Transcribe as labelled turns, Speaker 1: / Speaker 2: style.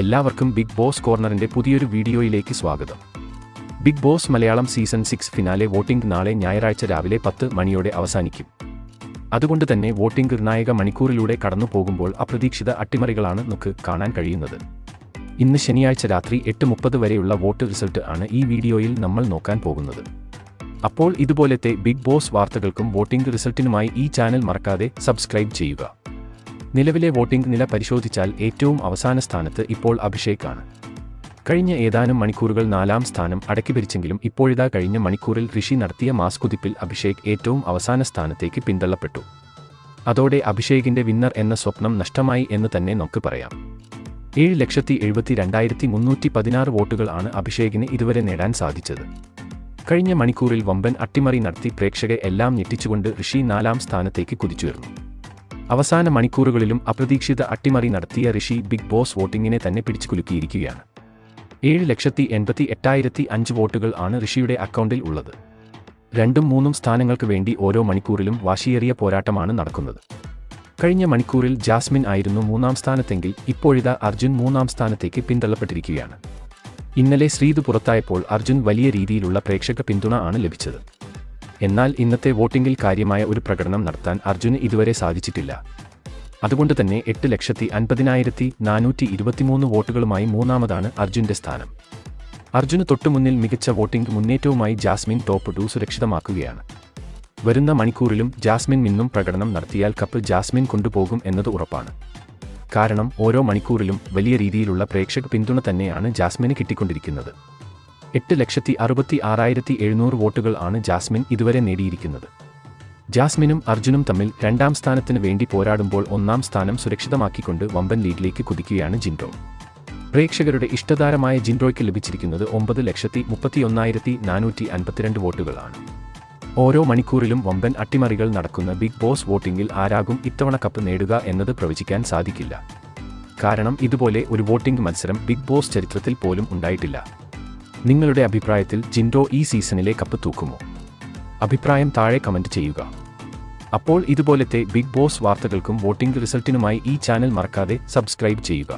Speaker 1: എല്ലാവർക്കും big boss കോർണറിന്റെ പുതിയൊരു വീഡിയോയിലേക്ക് സ്വാഗതം. Bigg Boss Malayalam season 6 finale voting നാളെ ഞായറാഴ്ച രാവിലെ 10 മണിയോടെ അവസാനിക്കും. അതുകൊണ്ട് തന്നെ വോട്ടിംഗ് നിർണായക മണിക്കൂറിലൂടെ കടന്നു പോകുമ്പോൾ അപ്രതീക്ഷിത അട്ടിമറികളാണ് നമുക്ക് കാണാൻ കഴിയുന്നത്. ഇന്ന് ശനിയാഴ്ച രാത്രി 8:30 വരെയുള്ള വോട്ട് റിസൾട്ട് ആണ് ഈ വീഡിയോയിൽ നമ്മൾ നോക്കാൻ പോകുന്നത്. അപ്പോൾ ഇതുപോലത്തെ ബിഗ് ബോസ് വാർത്തകൾക്കും വോട്ടിംഗ് റിസൾട്ടിനുമായി ഈ ചാനൽ മറക്കാതെ സബ്സ്ക്രൈബ് ചെയ്യുക. നിലവിലെ വോട്ടിംഗ് നില പരിശോധിച്ചാൽ ഏറ്റവും അവസാന സ്ഥാനത്ത് ഇപ്പോൾ അഭിഷേക് ആണ്. കഴിഞ്ഞ ഏതാനും മണിക്കൂറുകൾ 4ാം സ്ഥാനം അടക്കിഭരിച്ചെങ്കിലും ഇപ്പോഴിതാ കഴിഞ്ഞ മണിക്കൂറിൽ ഋഷി നടത്തിയ മാസ് കുതിപ്പിൽ അഭിഷേക് ഏറ്റവും അവസാന സ്ഥാനത്തേക്ക് പിന്തള്ളപ്പെട്ടു. അതോടെ അഭിഷേകിന്റെ വിന്നർ എന്ന സ്വപ്നം നഷ്ടമായി എന്ന് തന്നെ നമുക്ക് പറയാം. 7,72,316 വോട്ടുകൾ ആണ് അഭിഷേകിന് ഇതുവരെ നേടാൻ സാധിച്ചത്. കഴിഞ്ഞ മണിക്കൂറിൽ വമ്പൻ അട്ടിമറി നടത്തി പ്രേക്ഷകരെ എല്ലാം ഞെട്ടിച്ചുകൊണ്ട് ഋഷി 4ാം സ്ഥാനത്തേക്ക് കുതിച്ചുയർന്നു. അവസാന മണിക്കൂറുകളിലും അപ്രതീക്ഷിത അട്ടിമറി നടത്തിയ ഋഷി ബിഗ് ബോസ് വോട്ടിങ്ങിനെ തന്നെ പിടിച്ചുകുലുക്കിയിരിക്കുകയാണ്. 7,88,005 വോട്ടുകൾ ആണ് ഋഷിയുടെ അക്കൗണ്ടിൽ ഉള്ളത്. 2ഉം 3ഉം സ്ഥാനങ്ങൾക്ക് വേണ്ടി ഓരോ മണിക്കൂറിലും വാശിയേറിയ പോരാട്ടമാണ് നടക്കുന്നത്. കഴിഞ്ഞ മണിക്കൂറിൽ ജാസ്മിൻ ആയിരുന്നു 3ാം സ്ഥാനത്തെങ്കിൽ ഇപ്പോഴിതാ അർജുൻ 3ാം സ്ഥാനത്തേക്ക് പിന്തള്ളപ്പെട്ടിരിക്കുകയാണ്. ഇന്നലെ ശ്രീതു പുറത്തായപ്പോൾ അർജുൻ വലിയ രീതിയിലുള്ള പ്രേക്ഷക പിന്തുണ ആണ് ലഭിച്ചത്. എന്നാൽ ഇന്നത്തെ വോട്ടിംഗിൽ കാര്യമായ ഒരു പ്രകടനം നടത്താൻ അർജുന് ഇതുവരെ സാധിച്ചിട്ടില്ല. അതുകൊണ്ട് തന്നെ 8,50,423 വോട്ടുകളുമായി മൂന്നാമതാണ് അർജുന്റെ സ്ഥാനം. അർജുന് തൊട്ടുമുന്നിൽ മികച്ച വോട്ടിംഗ് മുന്നേറ്റവുമായി ജാസ്മിൻ ടോപ്പ് 2 സുരക്ഷിതമാക്കുകയാണ്. വരുന്ന മണിക്കൂറിലും ജാസ്മിൻ ഇന്നും പ്രകടനം നടത്തിയാൽ കപ്പ് ജാസ്മിൻ കൊണ്ടുപോകും എന്നത് ഉറപ്പാണ്. കാരണം ഓരോ മണിക്കൂറിലും വലിയ രീതിയിലുള്ള പ്രേക്ഷക പിന്തുണ തന്നെയാണ് ജാസ്മിന് കിട്ടിക്കൊണ്ടിരിക്കുന്നത്. 8,66,700 വോട്ടുകൾ ആണ് ജാസ്മിൻ ഇതുവരെ നേടിയിരിക്കുന്നത്. ജാസ്മിനും അർജുനും തമ്മിൽ 2ാം സ്ഥാനത്തിന് വേണ്ടി പോരാടുമ്പോൾ 1ാം സ്ഥാനം സുരക്ഷിതമാക്കിക്കൊണ്ട് വമ്പൻ ലീഡിലേക്ക് കുതിക്കുകയാണ് ജിൻഡോ. പ്രേക്ഷകരുടെ ഇഷ്ടതാരമായ ജിൻഡോയ്ക്ക് ലഭിച്ചിരിക്കുന്നത് 9,31,452 വോട്ടുകളാണ്. ഓരോ മണിക്കൂറിലും വമ്പൻ അട്ടിമറികൾ നടക്കുന്ന ബിഗ് ബോസ് വോട്ടിംഗിൽ ആരാകും ഇത്തവണ കപ്പ് നേടുക എന്നത് പ്രവചിക്കാൻ സാധിക്കില്ല. കാരണം ഇതുപോലെ ഒരു വോട്ടിംഗ് മത്സരം ബിഗ് ബോസ് ചരിത്രത്തിൽ പോലും ഉണ്ടായിട്ടില്ല. നിങ്ങളുടെ അഭിപ്രായത്തിൽ ജിൻഡോ ഈ സീസണിലെ കപ്പ് തൂക്കുമോ? അഭിപ്രായം താഴെ കമന്റ് ചെയ്യുക. അപ്പോൾ ഇതുപോലത്തെ ബിഗ് ബോസ് വാർത്തകൾക്കും വോട്ടിംഗ് റിസൾട്ടിനുമായി ഈ ചാനൽ മറക്കാതെ സബ്സ്ക്രൈബ് ചെയ്യുക.